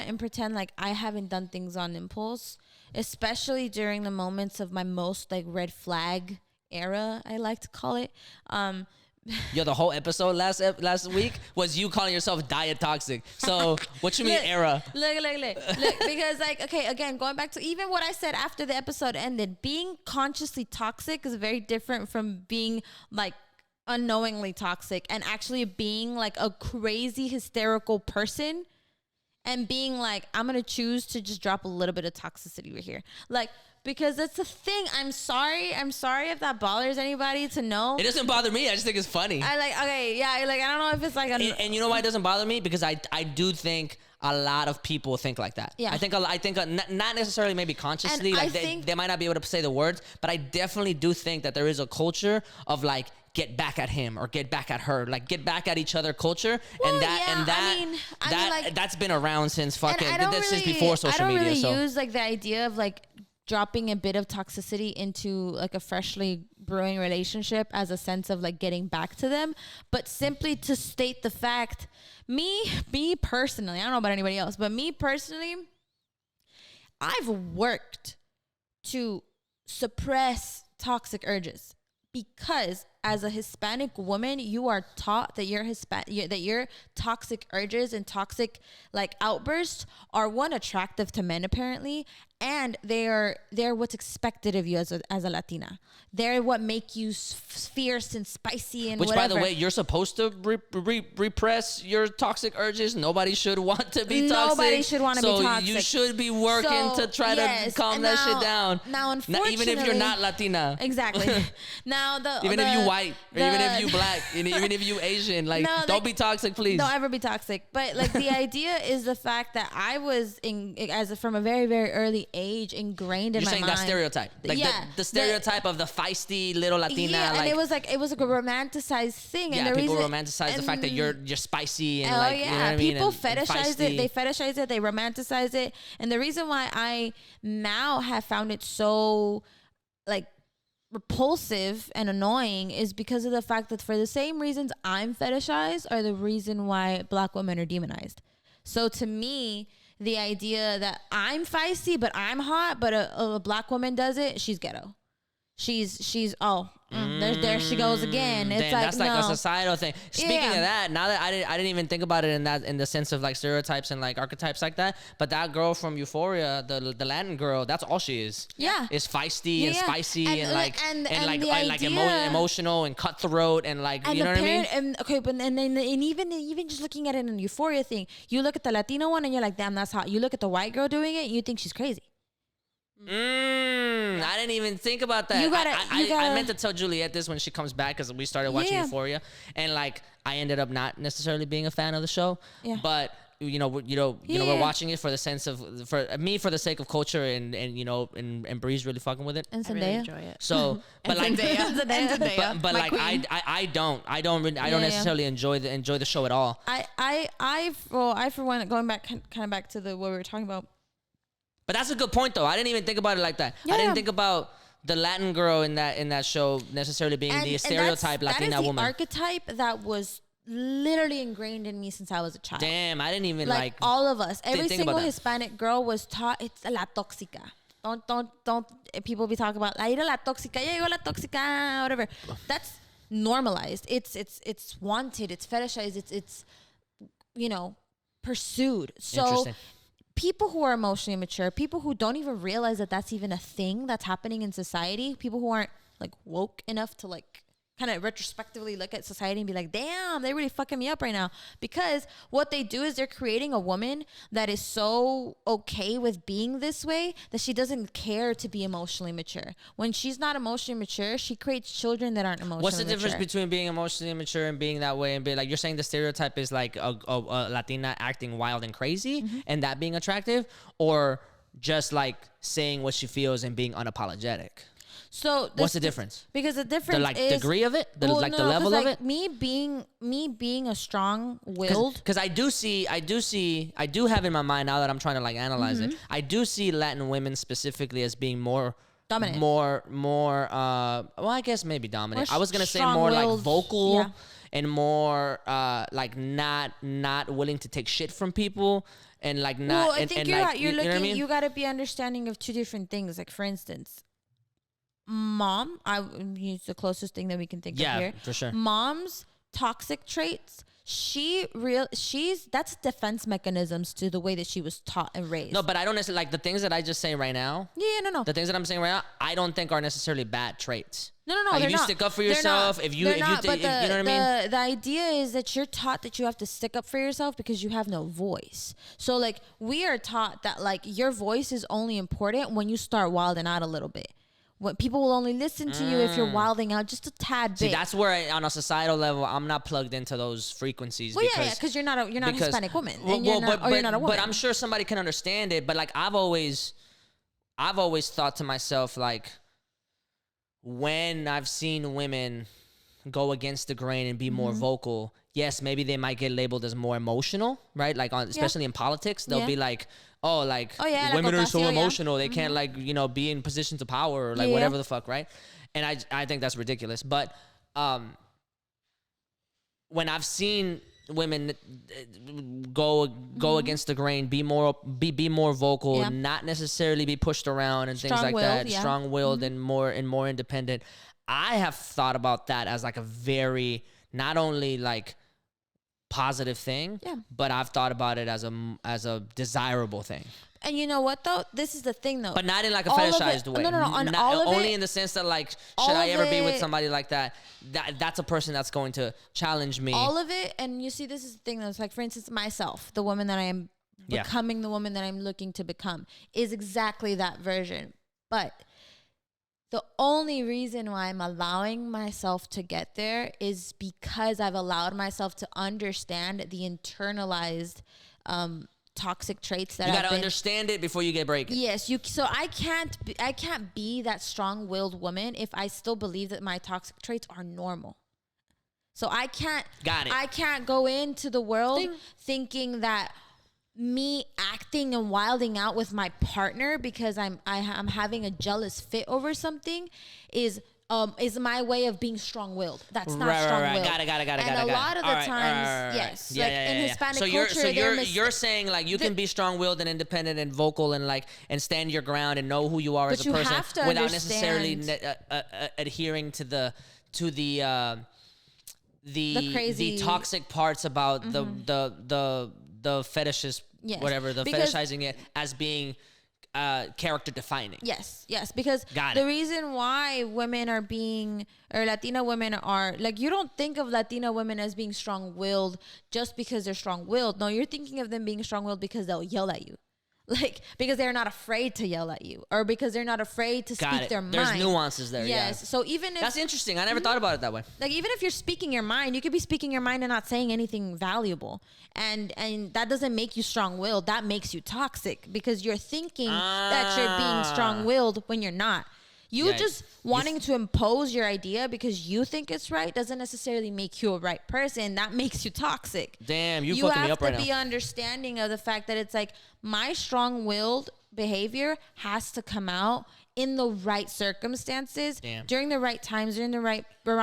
and pretend like I haven't done things on impulse, especially during the moments of my most like red flag era, I like to call it. Yo, the whole episode last week was you calling yourself diet toxic. So what you mean era? Look, because like, okay, again, going back to even what I said after the episode ended, being consciously toxic is very different from being like unknowingly toxic and actually being like a crazy hysterical person and being like, I'm gonna choose to just drop a little bit of toxicity right here, like, because that's the thing. I'm sorry if that bothers anybody to know. It doesn't bother me. I just think it's funny. I don't know if it's like and you know why it doesn't bother me? Because I do think a lot of people think like that. Yeah. I think not necessarily maybe consciously, and like they might not be able to say the words, but I definitely do think that there is a culture of like, get back at him or get back at her, like get back at each other culture. Well, that's been around since fucking since before social media. I don't media. really use like the idea of like dropping a bit of toxicity into like a freshly brewing relationship as a sense of like getting back to them, but simply to state the fact, me personally, I don't know about anybody else, but me personally, I've worked to suppress toxic urges because as a Hispanic woman, you are taught that your toxic urges and toxic like outbursts are one, attractive to men apparently, and they're what's expected of you as a Latina. They're what make you fierce and spicy and which, whatever. by the way, you're supposed to repress your toxic urges. Nobody should want to be toxic. Nobody should want to be toxic. So you should be working to try to calm that shit down. Now, unfortunately, even if you're not Latina. Exactly. Now even if you white, or even if you black, even if you Asian, like don't be toxic, please. Don't ever be toxic. But like the idea is the fact that I was from a very, very early age ingrained in my mind. You're saying that stereotype, like the stereotype of the feisty little Latina. Yeah, like, and it was a romanticized thing. Yeah, and people romanticize the fact that you're spicy and like, you know what I mean? People fetishize it. They fetishize it. They romanticize it. And the reason why I now have found it so like repulsive and annoying is because of the fact that for the same reasons I'm fetishized are the reason why black women are demonized. So to me, the idea that I'm feisty but I'm hot, but a black woman does it, she's ghetto. There she goes again. It's that's like a societal thing. Speaking of that, now that I didn't even think about it in the sense of like stereotypes and like archetypes like that. But that girl from Euphoria, the Latin girl, that's all she is. Yeah, is feisty and spicy and idea, emotional and cutthroat and like, you know what I mean? And okay, but and even just looking at it in the Euphoria thing, you look at the Latino one and you're like, damn, that's hot. You look at the white girl doing it, and you think she's crazy. I didn't even think about that. I meant to tell Juliet this when she comes back because we started watching Euphoria, and like I ended up not necessarily being a fan of the show. Yeah. But we're watching it for the sense of for the sake of culture and Bree's really fucking with it. And Zendaya. I really enjoy it. So, but like Zendaya. but like I don't necessarily enjoy the show at all. I for one, going back kind of back to what we were talking about. But that's a good point, though. I didn't even think about it like that. Yeah. I didn't think about the Latin girl in that show necessarily being the stereotype Latina woman. That is the archetype that was literally ingrained in me since I was a child. Damn, I didn't even like all of us. Every single Hispanic girl was taught it's la tóxica. Don't people be talking about la tóxica, ya llegó la tóxica, whatever. That's normalized. It's wanted. It's fetishized. It's pursued. So people who are emotionally immature, people who don't even realize that that's even a thing that's happening in society, people who aren't like woke enough to like kind of retrospectively look at society and be like, damn, they're really fucking me up right now. Because what they do is they're creating a woman that is so okay with being this way that she doesn't care to be emotionally mature. When she's not emotionally mature, she creates children that aren't emotionally mature. What's the difference between being emotionally mature and being that way and being like, you're saying the stereotype is like a Latina acting wild and crazy and that being attractive, or just like saying what she feels and being unapologetic? So what's the difference? Because the difference is degree of it, the level of it. Me being a strong-willed. Because I do have in my mind now that I'm trying to like analyze it. I do see Latin women specifically as being more Dominant. More well, I guess maybe dominant. I was gonna say more like vocal and more like not willing to take shit from people and like not. Well, I think you're like, you're looking. Know what I mean? You got to be understanding of two different things. Like for instance, mom. I use the closest thing that we can think of here. Yeah, for sure. Mom's toxic traits. That's defense mechanisms to the way that she was taught and raised. No, but I don't necessarily like the things that I just say right now. Yeah, no. The things that I'm saying right now, I don't think are necessarily bad traits. No, like they're if you not. stick up for yourself, if you know what I mean. The idea is that you're taught that you have to stick up for yourself because you have no voice. So like we are taught that like your voice is only important when you start wilding out a little bit. What people will only listen to you if you're wilding out just a tad bit. See, that's where on a societal level, I'm not plugged into those frequencies. Well, because you're not a Hispanic woman, and you're not a woman. But I'm sure somebody can understand it. But like I've always thought to myself, like when I've seen women go against the grain and be more vocal, yes, maybe they might get labeled as more emotional, right? Like especially in politics, they'll be like, women are so emotional. They can't be in positions of power or like whatever the fuck, right? And I think that's ridiculous. But when I've seen women go against the grain, be more vocal, not necessarily be pushed around and things like that, strong-willed and more independent, I have thought about that as like a very not only like positive thing, but I've thought about it as a desirable thing. And you know what though? This is the thing though. But not in like a fetishized way. No. Only in the sense that like, should I ever be with somebody like that? That's a person that's going to challenge me. All of it, and you see, this is the thing that's like, for instance, myself, the woman that I am becoming, the woman that I'm looking to become, is exactly that version. But the only reason why I'm allowing myself to get there is because I've allowed myself to understand the internalized toxic traits that you gotta understand it before you get breaking. Yes, so I can't be that strong-willed woman if I still believe that my toxic traits are normal. So I can't go into the world thinking that me acting and wilding out with my partner because I'm having a jealous fit over something is my way of being strong-willed. That's not strong-willed. Got it. And a lot of the times, yes, like in Hispanic culture, so you're saying like you can be strong-willed and independent and vocal and like and stand your ground and know who you are as a person without necessarily adhering to the crazy, the toxic parts about the fetishes, whatever, fetishizing it as being character defining. Yes, because the reason why women are being, or Latina women are, like, you don't think of Latina women as being strong-willed just because they're strong-willed. No, you're thinking of them being strong-willed because they'll yell at you. Like, because they're not afraid to yell at you, or because they're not afraid to speak their mind. There's nuances there. Yes. So even if that's interesting, I never thought about it that way. Like, even if you're speaking your mind, you could be speaking your mind and not saying anything valuable, and that doesn't make you strong-willed. That makes you toxic because you're thinking that you're being strong-willed when you're not. You just wanting to impose your idea because you think it's right doesn't necessarily make you a right person. That makes you toxic. Damn, you fucking me up right now. You have to be understanding of the fact that it's like my strong-willed behavior has to come out in the right circumstances, during the right times, around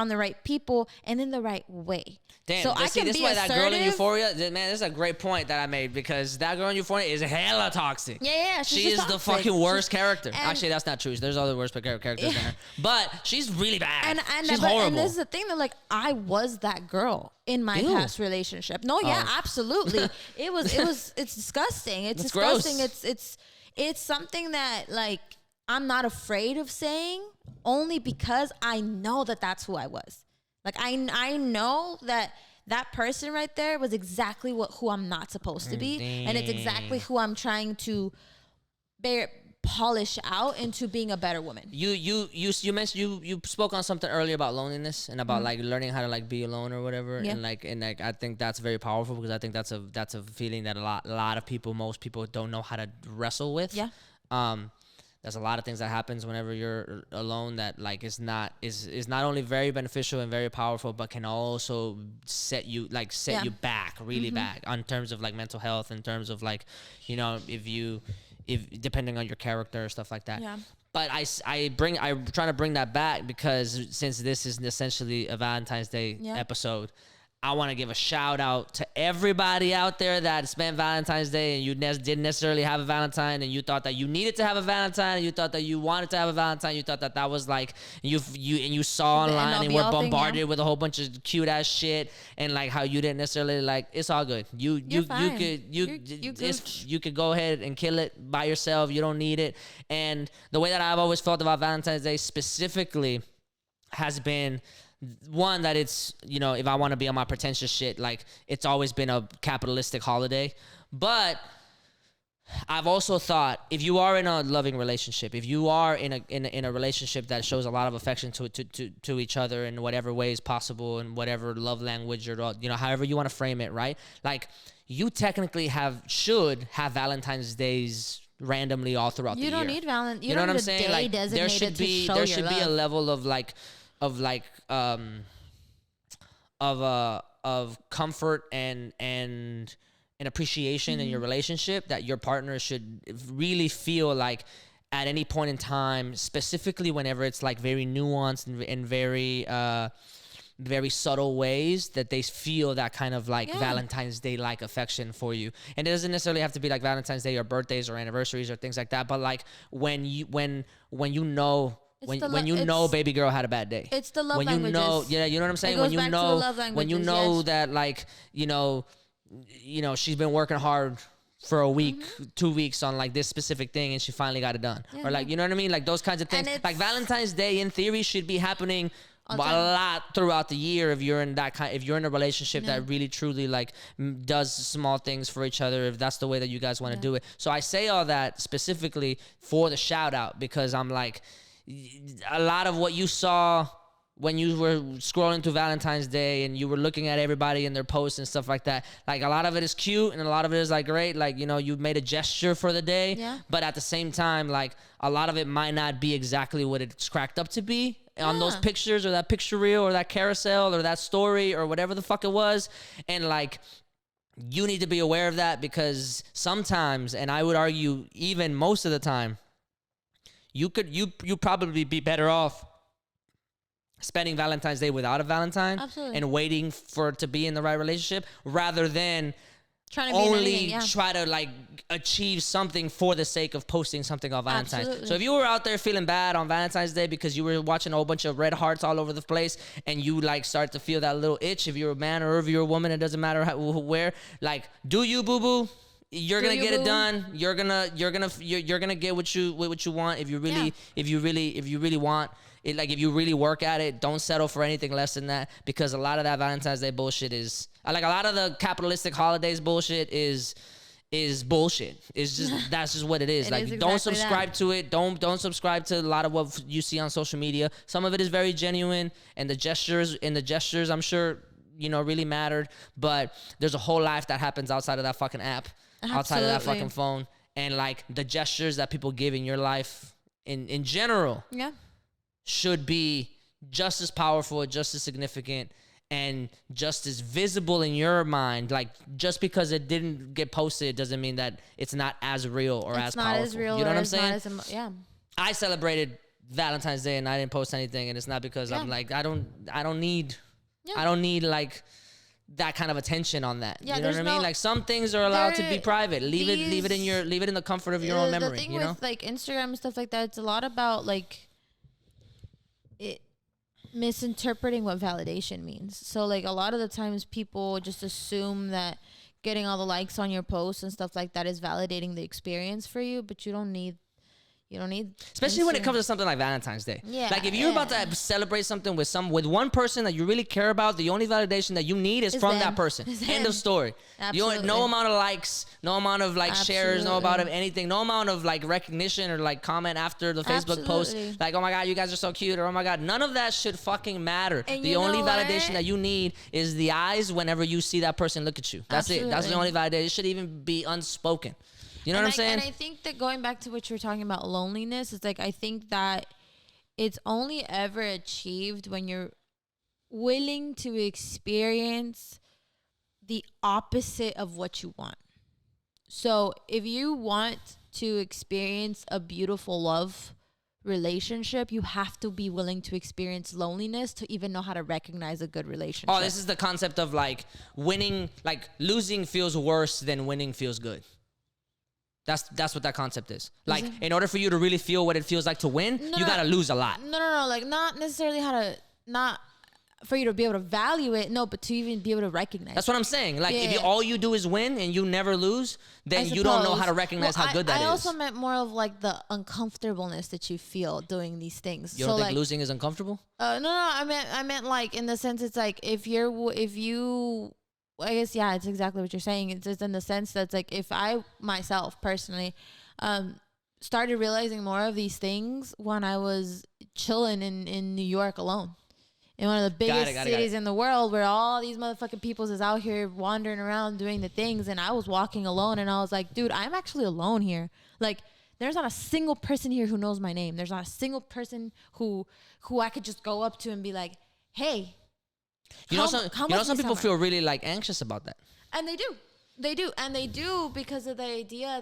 the right people, and in the right way. Damn, so this is why that girl in Euphoria, man, this is a great point that I made, because that girl in Euphoria is hella toxic. Yeah, she is the fucking worst character. Actually, that's not true. There's other worst characters than her, but she's really bad. She's horrible. And this is the thing that, like, I was that girl in my past relationship. No, absolutely. It's disgusting. It's disgusting. Gross. It's something that, like, I'm not afraid of saying, only because I know that that's who I was. Like, I know that person right there was exactly who I'm not supposed to be. And it's exactly who I'm trying to polish out into being a better woman. You mentioned you spoke on something earlier about loneliness and about like learning how to like be alone or whatever. And like I think that's very powerful, because I think that's a feeling that a lot of people, most people don't know how to wrestle with. There's a lot of things that happens whenever you're alone that like is not only very beneficial and very powerful, but can also set you back really back on terms of like mental health, in terms of like, you know, if depending on your character or stuff like that. But I'm trying to bring that back because since this is essentially a Valentine's Day episode, I want to give a shout out to everybody out there that spent Valentine's Day and you didn't necessarily have a Valentine and you thought that you needed to have a Valentine and you thought that you wanted to have a Valentine. You thought that that was like you saw online and were bombarded with a whole bunch of cute ass shit and like how you didn't necessarily like. It's all good. You could go ahead and kill it by yourself. You don't need it. And the way that I've always felt about Valentine's Day specifically has been. One, that it's, you know, if I want to be on my pretentious shit, like it's always been a capitalistic holiday. But I've also thought if you are in a loving relationship, if you are in a relationship that shows a lot of affection to each other in whatever ways possible and whatever love language or, you know, however you want to frame it, right? Like you technically should have Valentine's Days randomly all throughout the year. You don't need Valentine's. You know what I'm saying? Like there should be a level of comfort and appreciation in your relationship that your partner should really feel like at any point in time, specifically whenever it's like very nuanced and very subtle ways that they feel that kind of like Valentine's Day like affection for you. And it doesn't necessarily have to be like Valentine's Day or birthdays or anniversaries or things like that, but like when you know when you know baby girl had a bad day. It's the love when languages. You know, you know what I'm saying? When you know that like, you know, she's been working hard for a week, 2 weeks on like this specific thing and she finally got it done. Or like, you know what I mean? Like those kinds of things. Like Valentine's Day in theory should be happening a lot throughout the year if you're in a relationship that really truly like does small things for each other, if that's the way that you guys want to do it. So I say all that specifically for the shout out because I'm like, a lot of what you saw when you were scrolling through Valentine's Day and you were looking at everybody and their posts and stuff like that, like a lot of it is cute and a lot of it is like great, like, you know, you made a gesture for the day, but at the same time, like a lot of it might not be exactly what it's cracked up to be on those pictures or that picture reel or that carousel or that story or whatever the fuck it was. And like, you need to be aware of that because sometimes, and I would argue even most of the time, you probably be better off spending Valentine's Day without a Valentine and waiting for it to be in the right relationship rather than try to like achieve something for the sake of posting something on Valentine's. Absolutely. So if you were out there feeling bad on Valentine's Day because you were watching a whole bunch of red hearts all over the place and you like start to feel that little itch, if you're a man or if you're a woman, it doesn't matter where, like, do you, boo-boo? You're gonna get it done. You're gonna get what you want. If you really want it, like if you really work at it, don't settle for anything less than that. Because a lot of that Valentine's Day bullshit is like a lot of the capitalistic holidays bullshit is bullshit. It's just that's just what it is. Like don't subscribe to it. Don't subscribe to a lot of what you see on social media. Some of it is very genuine, and the gestures I'm sure really mattered. But there's a whole life that happens outside of that fucking app. Outside of that fucking phone, and like the gestures that people give in your life in general should be just as powerful, just as significant, and just as visible in your mind. Like just because it didn't get posted doesn't mean that it's not as real or as powerful. As real, you know what I'm saying? I celebrated Valentine's Day and I didn't post anything, and it's not because I'm like I don't need like that kind of attention on that. You know what I mean? Like some things are allowed to be private. Leave it in the comfort of your own memory. The thing with like Instagram and stuff like that, it's a lot about like it misinterpreting what validation means. So like a lot of the times people just assume that getting all the likes on your posts and stuff like that is validating the experience for you, but you don't need especially when it comes to something like Valentine's Day. Yeah, like if you're about to celebrate something with one person that you really care about, the only validation that you need is from that person. End of story. Absolutely. No amount of likes, no amount of like shares, no amount of anything, no amount of like recognition or like comment after the Facebook post. Like, oh my God, you guys are so cute, or oh my God, none of that should fucking matter. And the only validation that you need is the eyes whenever you see that person look at you. That's it. That's the only validation. It should even be unspoken. You know what I'm saying? And I think that going back to what you were talking about, loneliness, is like I think that it's only ever achieved when you're willing to experience the opposite of what you want. So if you want to experience a beautiful love relationship, you have to be willing to experience loneliness to even know how to recognize a good relationship. Oh, this is the concept of like winning, like losing feels worse than winning feels good. That's what that concept is. Like, in order for you to really feel what it feels like to win, you gotta lose a lot. No. Like, not necessarily not for you to be able to value it, no, but to even be able to recognize. That's what I'm saying. Like, if all you do is win and you never lose, then you don't know how to recognize how good that is. I also meant more of like the uncomfortableness that you feel doing these things. You don't think losing is uncomfortable? No. I meant like in the sense it's like if you. I guess, yeah, it's exactly what you're saying. It's just in the sense that it's like if I myself personally started realizing more of these things when I was chilling in New York alone. In one of the biggest cities in the world where all these motherfucking peoples is out here wandering around doing the things. And I was walking alone and I was like, dude, I'm actually alone here. Like, there's not a single person here who knows my name. There's not a single person who I could just go up to and be like, hey. Some people feel really like anxious about that. And they do because of the idea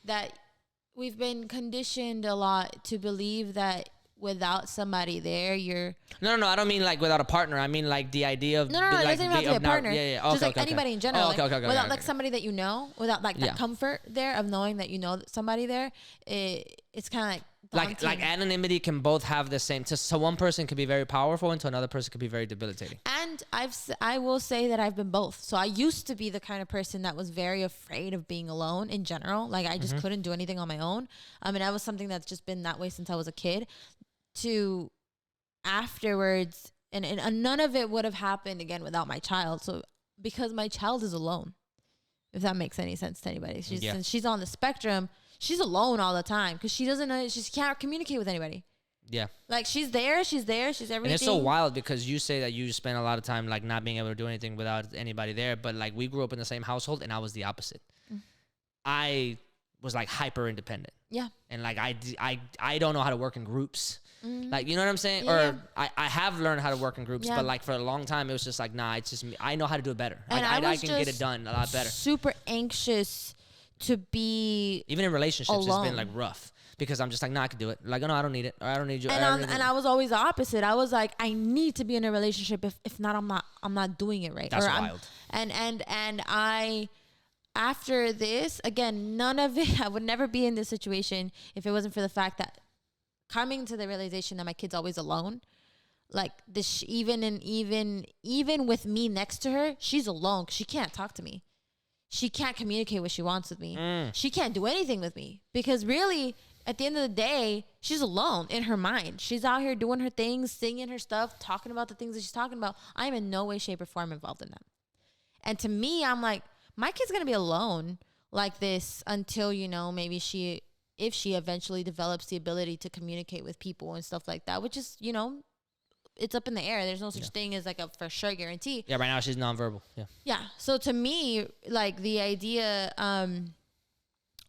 that we've been conditioned a lot to believe that without somebody there, you're... No, I don't mean like without a partner. I mean like the idea of... No, it doesn't even have to be a partner. Yeah. Just like anybody in general. Without like okay. somebody that you know, without like that comfort there of knowing that you know somebody there, it's kind of like... Like anonymity can both have the same. So one person can be very powerful, and to another person can be very debilitating. And I will say that I've been both. So I used to be the kind of person that was very afraid of being alone in general. Like I just couldn't do anything on my own. And that was something that's just been that way since I was a kid. To afterwards, and none of it would have happened again without my child. So because my child is alone, if that makes any sense to anybody, since she's on the spectrum. She's alone all the time because she doesn't know, she can't communicate with anybody. Yeah. Like she's there, she's everything. And it's so wild because you say that you spend a lot of time like not being able to do anything without anybody there. But like we grew up in the same household and I was the opposite. I was like hyper independent. Yeah. And like I don't know how to work in groups. Like, you know what I'm saying? Yeah. Or I have learned how to work in groups, but like for a long time it was just like, nah, it's just me. I know how to do it better. Like, I can get it done a lot better. Super anxious to be even in relationships alone. It's been like rough because I'm just like, nah, I can do it. Like, oh, no, I don't need it. Or I don't need you. And I was always the opposite. I was like, I need to be in a relationship. If not, I'm not doing it right. That's wild. And I, after this, again, none of it, I would never be in this situation if it wasn't for the fact that coming to the realization that my kid's always alone. Like this, even with me next to her, she's alone. She can't talk to me. She can't communicate what she wants with me. She can't do anything with me because really, at the end of the day, she's alone in her mind. She's out here doing her things, singing her stuff, talking about the things that she's talking about. I am in no way, shape, or form involved in that. And to me, I'm like, my kid's going to be alone like this until, maybe if she eventually develops the ability to communicate with people and stuff like that, which is, it's up in the air. There's no such thing as like a for sure guarantee. Yeah, right now she's nonverbal. Yeah. Yeah. So to me, like the idea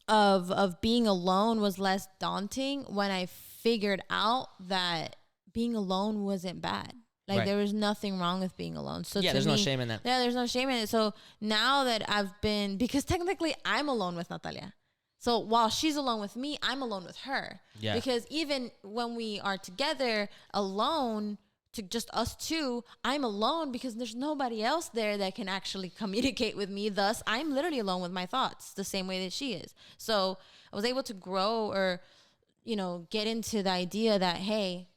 of being alone was less daunting when I figured out that being alone wasn't bad. Like there was nothing wrong with being alone. So yeah, there's no shame in that. Yeah, there's no shame in it. So now that because technically I'm alone with Natalia. So while she's alone with me, I'm alone with her. Yeah. Because even when we are together alone, to just us two, I'm alone because there's nobody else there that can actually communicate with me. Thus, I'm literally alone with my thoughts the same way that she is. So I was able to grow or, get into the idea that, hey,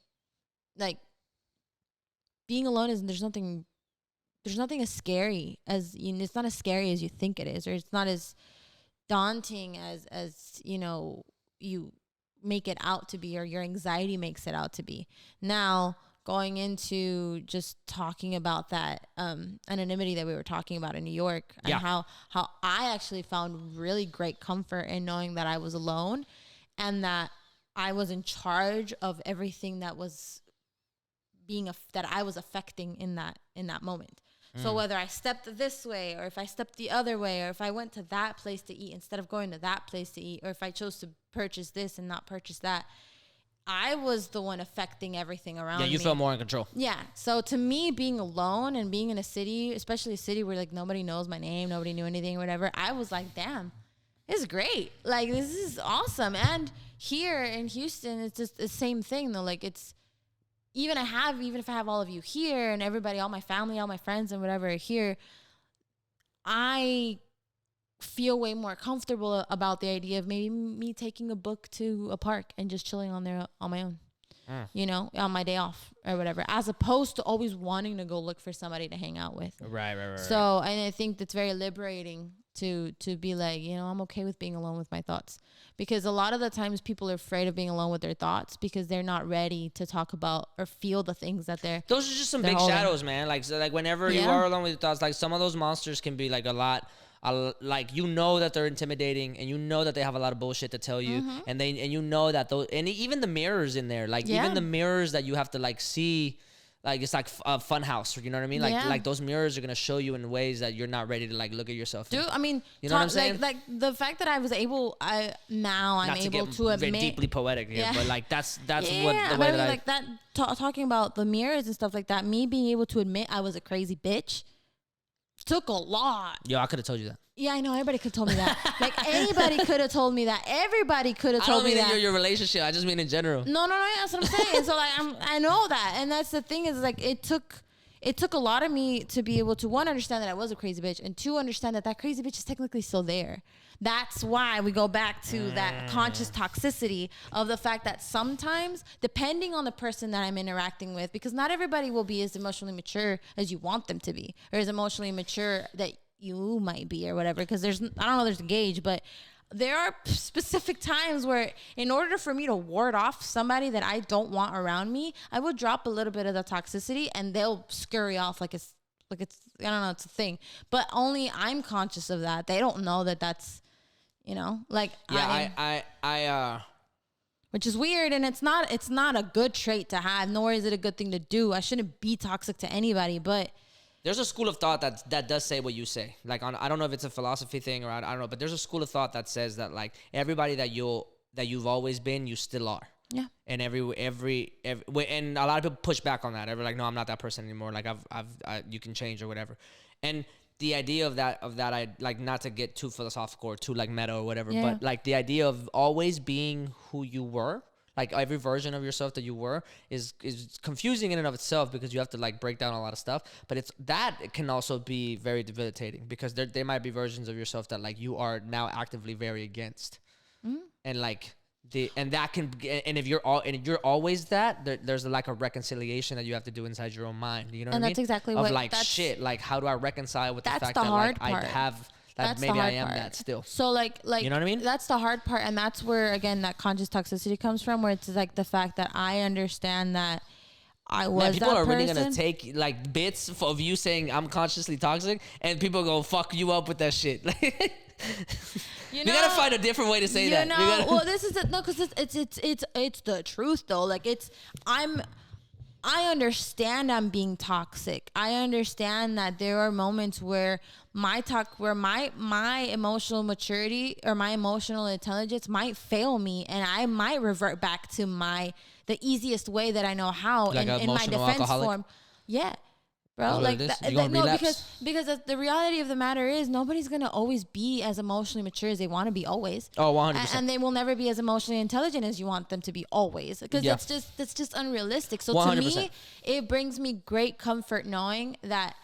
like being alone there's nothing as scary as, it's not as scary as you think it is, or it's not as daunting as you make it out to be, or your anxiety makes it out to be. Now, going into just talking about that anonymity that we were talking about in New York, and how I actually found really great comfort in knowing that I was alone and that I was in charge of everything that was that I was affecting in that moment. So whether I stepped this way or if I stepped the other way, or if I went to that place to eat instead of going to that place to eat, or if I chose to purchase this and not purchase that, I was the one affecting everything around me. Yeah, you felt more in control. Yeah. So to me, being alone and being in a city, especially a city where like nobody knows my name, nobody knew anything or whatever, I was like, damn, this is great. Like, this is awesome. And here in Houston, it's just the same thing though. Like it's, even if I have all of you here and everybody, all my family, all my friends and whatever are here, I feel way more comfortable about the idea of maybe me taking a book to a park and just chilling on there on my own, you know, on my day off or whatever, as opposed to always wanting to go look for somebody to hang out with. Right. So, and I think that's very liberating to be like, you know, I'm okay with being alone with my thoughts, because a lot of the times people are afraid of being alone with their thoughts because they're not ready to talk about or feel the things that those are just some big holding. Shadows, man. Like, so like whenever you are alone with your thoughts, like some of those monsters can be like a lot. Like, you know that they're intimidating, and you know that they have a lot of bullshit to tell you, and you know that those, and even the mirrors in there, like even the mirrors that you have to like see, like it's like a fun house, you know what I mean? Like those mirrors are gonna show you in ways that you're not ready to like look at yourself. Dude, I mean, you know what I'm saying? Like the fact that I was able, I'm able to admit, deeply poetic here, but like that's what the way that like that talking about the mirrors and stuff like that. Me being able to admit I was a crazy bitch took a lot. Yo, I could have told you that. Yeah, I know. Everybody could have told me that. Like, anybody could have told me that. Everybody could have told me that. I don't mean your relationship. I just mean in general. No. That's what I'm saying. So, like, I know that. And that's the thing is, like, it took a lot of me to be able to, one, understand that I was a crazy bitch, and two, understand that crazy bitch is technically still there. That's why we go back to that conscious toxicity of the fact that sometimes, depending on the person that I'm interacting with, because not everybody will be as emotionally mature as you want them to be, or as emotionally mature that you might be, or whatever, because I don't know, there's a gauge, but there are specific times where in order for me to ward off somebody that I don't want around me, I will drop a little bit of the toxicity and they'll scurry off like it's I don't know, it's a thing, but only I'm conscious of that. They don't know that that's, you know, like, I which is weird, and it's not a good trait to have, nor is it a good thing to do. I shouldn't be toxic to anybody, but there's a school of thought that does say what you say. Like, I don't know if it's a philosophy thing or I don't know, but there's a school of thought that says that like everybody that you've always been, you still are. Yeah. And every and a lot of people push back on that. They're like, no, I'm not that person anymore. Like you can change or whatever. And the idea of that, I like, not to get too philosophical or too like meta or whatever, but like the idea of always being who you were, like every version of yourself that you were is confusing in and of itself, because you have to like break down a lot of stuff. But it can also be very debilitating, because there might be versions of yourself that like you are now actively very against, and like. And if you're always that, there's like a reconciliation that you have to do inside your own mind. You know what I mean? And that's exactly of what. like shit. Like, how do I reconcile with the fact the that like part. I have that that's maybe I am part. that still. So like you know what I mean? That's the hard part, and that's where again that conscious toxicity comes from, where it's like the fact that I understand that I was that person. People are really gonna take like bits of you saying I'm consciously toxic, and people go fuck you up with that shit. You know, we gotta find a different way to say that. Well, this is because it's the truth though. Like I understand I'm being toxic. I understand that there are moments where my emotional maturity or my emotional intelligence might fail me, and I might revert back to the easiest way that I know how, like in my defense alcoholic form. Yeah. Bro, like because the reality of the matter is nobody's gonna always be as emotionally mature as they want to be always. Oh, 100%. And they will never be as emotionally intelligent as you want them to be always, because that's just unrealistic. So 100%. To me, it brings me great comfort knowing that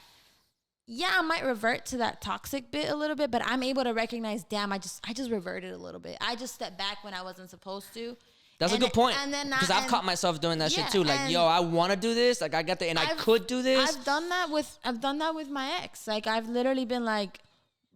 I might revert to that toxic bit a little bit, but I'm able to recognize, damn, I just reverted a little bit. I just stepped back when I wasn't supposed to. That's a good point, because I've caught myself doing that shit too. Like, yo, I want to do this. Like, I got the, and I could do this. I've done that with my ex. Like, I've literally been like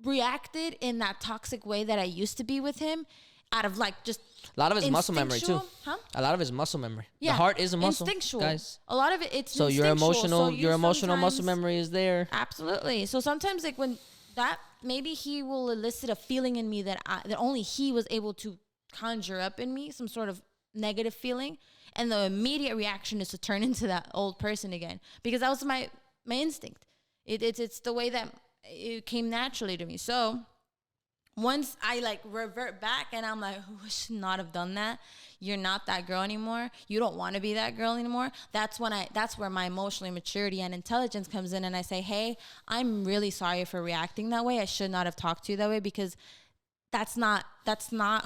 reacted in that toxic way that I used to be with him, out of like just a lot of his muscle memory too. Huh? A lot of his muscle memory. Yeah, the heart is a muscle, instinctual. Guys. A lot of it's so instinctual. your emotional muscle memory is there. Absolutely. So sometimes, like when that, maybe he will elicit a feeling in me that only he was able to conjure up in me, some sort of negative feeling, and the immediate reaction is to turn into that old person again, because that was my instinct. It's the way that it came naturally to me. So once I like revert back and I'm like, oh, I should not have done that. You're not that girl anymore. You don't want to be that girl anymore. That's where my emotional maturity and intelligence comes in, and I say, hey, I'm really sorry for reacting that way. I should not have talked to you that way, because that's not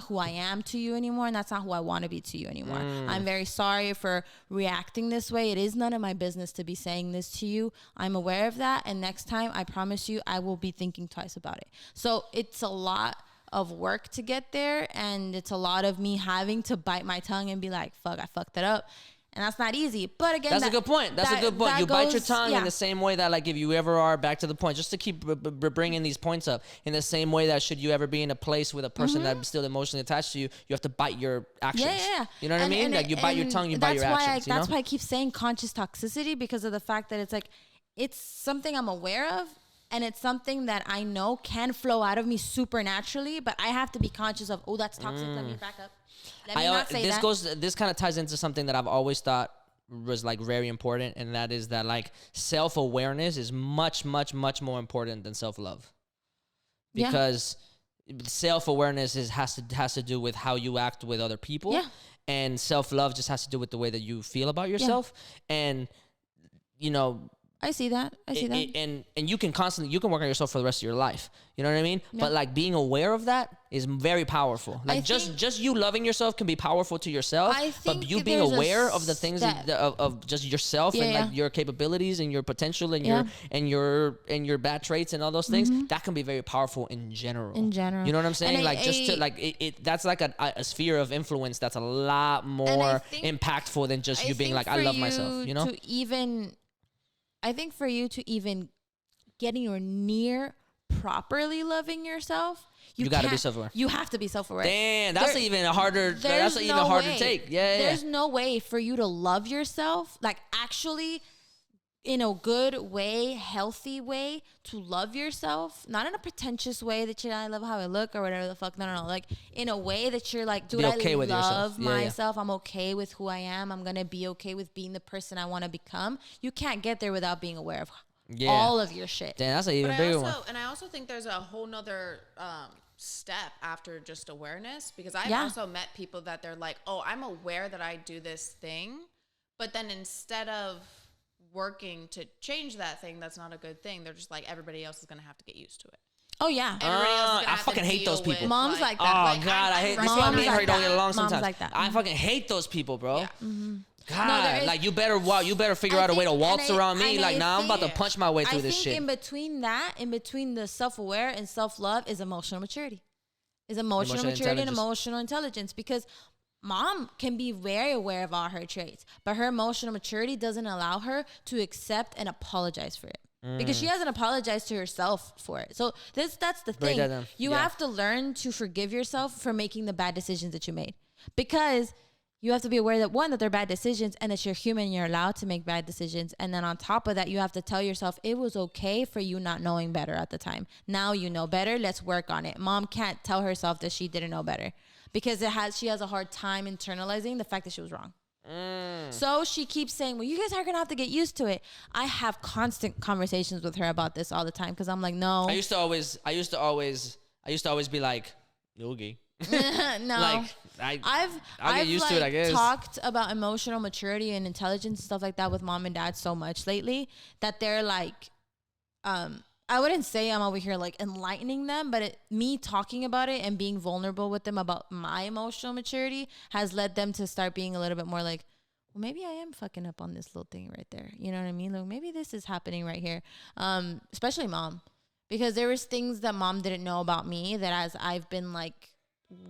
who I am to you anymore, and that's not who I want to be to you anymore. I'm very sorry for reacting this way. It is none of my business to be saying this to you. I'm aware of that, and next time, I promise you, I will be thinking twice about it. So it's a lot of work to get there, and it's a lot of me having to bite my tongue and be like, fuck, I fucked it up. And that's not easy. But again, that's a good point. That's a good point. You bite your tongue in the same way that, like, if you ever are back to the point, just to keep bringing these points up, in the same way that should you ever be in a place with a person that's still emotionally attached to you, you have to bite your actions. Yeah. You know what I mean? Like, you bite your tongue, you bite your actions. That's why I keep saying conscious toxicity, because of the fact that it's like, it's something I'm aware of. And it's something that I know can flow out of me supernaturally, but I have to be conscious of, oh, that's toxic. Let me back up. Let me not say that. This kind of ties into something that I've always thought was like very important, and that is that like self-awareness is much, much, much more important than self-love. Because self-awareness has to do with how you act with other people, and self-love just has to do with the way that you feel about yourself. And you know, I see that. And you can work on yourself for the rest of your life. You know what I mean? Yeah. But like being aware of that is very powerful. Like just you loving yourself can be powerful to yourself. But you being aware of the things of just yourself and like your capabilities and your potential and your bad traits and all those things, that can be very powerful in general. You know what I'm saying? That's like a sphere of influence that's a lot more impactful than just you being like, I love myself. You know? I think for you to even get anywhere near properly loving yourself, you got to be self-aware. You have to be self-aware. Damn, that's even a harder take. Yeah. There's no way for you to love yourself, like actually in a good way, healthy way, to love yourself, not in a pretentious way that I love how I look or whatever the fuck. No. Like in a way that you're like, dude, I love myself. I'm okay with who I am. I'm going to be okay with being the person I want to become. You can't get there without being aware of all of your shit. Damn, that's an even bigger one. And I also think there's a whole nother step after just awareness, because I've also met people that they're like, oh, I'm aware that I do this thing, but then instead of working to change that thing that's not a good thing, they're just like, everybody else is gonna have to get used to it. Oh yeah. I fucking hate those people. Moms like that. Oh God, I hate. This is why me and her don't get along sometimes. Like that. I fucking hate those people, bro. Yeah. God, like you better figure out a way to waltz around me. Like, nah, I'm about to punch my way through this shit. In between the self-aware and self-love is emotional maturity. Emotional maturity and emotional intelligence, because Mom can be very aware of all her traits, but her emotional maturity doesn't allow her to accept and apologize for it. Because she hasn't apologized to herself for it. So that's the thing. You have to learn to forgive yourself for making the bad decisions that you made. Because you have to be aware that, one, that they're bad decisions, and that you're human, you're allowed to make bad decisions. And then on top of that, you have to tell yourself it was okay for you not knowing better at the time. Now you know better. Let's work on it. Mom can't tell herself that she didn't know better, because she has a hard time internalizing the fact that she was wrong. So she keeps saying, well, you guys are gonna have to get used to it. I have constant conversations with her about this all the time, because I'm like, no. I used to always be like, okay. No. Like I'll get used to it, I guess. I've talked about emotional maturity and intelligence and stuff like that with Mom and Dad so much lately that they're like, I wouldn't say I'm over here like enlightening them, but me talking about it and being vulnerable with them about my emotional maturity has led them to start being a little bit more like, well, maybe I am fucking up on this little thing right there. You know what I mean? Like, maybe this is happening right here. Especially Mom, because there was things that Mom didn't know about me that as I've been like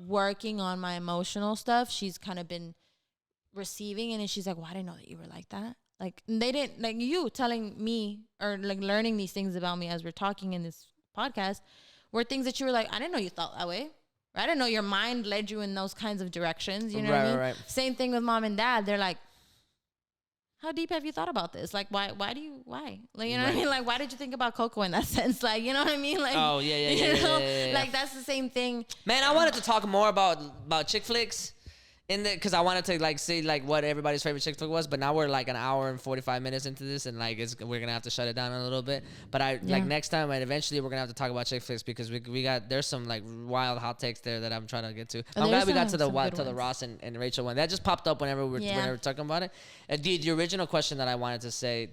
working on my emotional stuff, she's kind of been receiving, and she's like, well, I didn't know that you were like that. Like, they didn't, like, you telling me or like learning these things about me as we're talking in this podcast were things that you were like, I didn't know you thought that way. Or I didn't know your mind led you in those kinds of directions. You know what I mean? Right. Same thing with Mom and Dad. They're like, how deep have you thought about this? Like, why? Like, you know what I mean? Like, why did you think about Coco in that sense? Like, you know what I mean? Like, oh, yeah. Like, that's the same thing. Man, I wanted to talk more about chick flicks. Because I wanted to like see like what everybody's favorite chick flick was, but now we're like an hour and 45 minutes into this, and like we're gonna have to shut it down a little bit. But like next time, and eventually we're gonna have to talk about chick flicks, because there's some like wild hot takes there that I'm trying to get to. I'm glad we got to the Ross and Rachel one that just popped up whenever we were talking about it. The original question that I wanted to say,